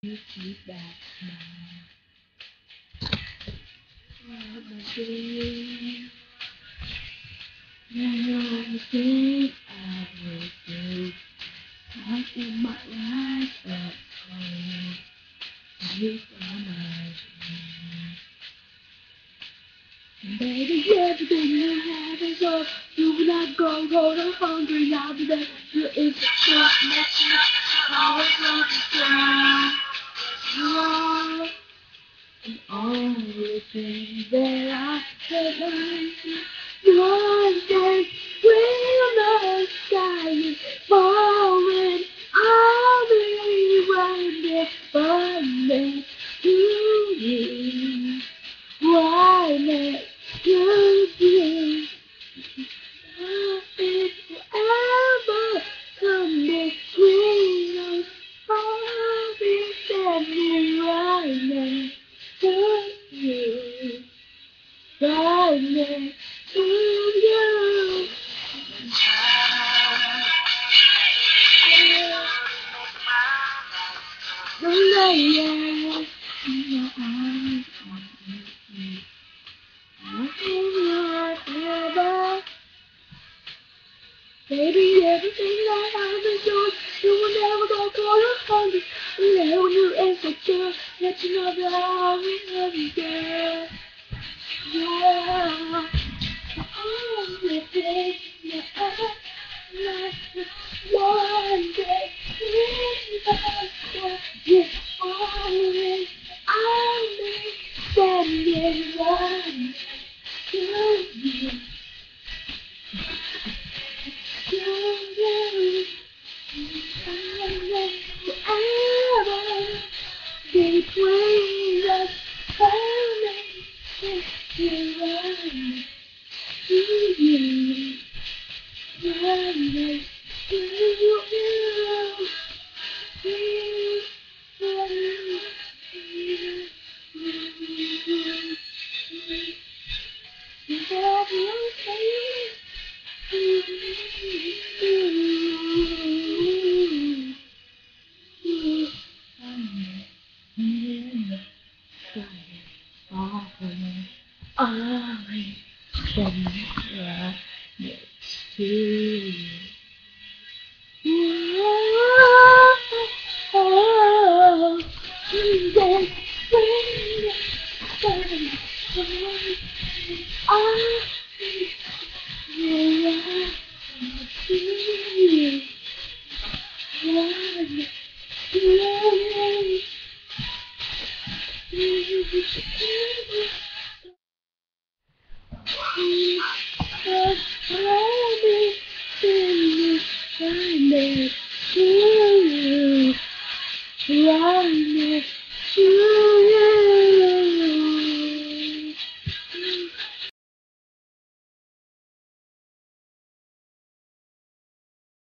You keep that smile. My dream. Everything I will do. I give my life up for you are my dream. And baby, everything you have is all. You will not go, I'm hungry. I'll be there. You is the nothing. All of the you are. And all the things that I said one day when the sky is falling, I'll be right there, right next to you, right next to you. Nothing will ever come between us. I'll be standing right next to you, right next to you. The light in your eyes, ever. Baby, everything that I've been doing, you will never go cold or hungry. Never knew insecure that you know that I always love you, girl. Yeah. Only thing that I like one day is that you always I'll be standing right to you, to you. Forever between us, only you run to you, run to you. I can right next to you. Oh, then when I realize you, one, two, right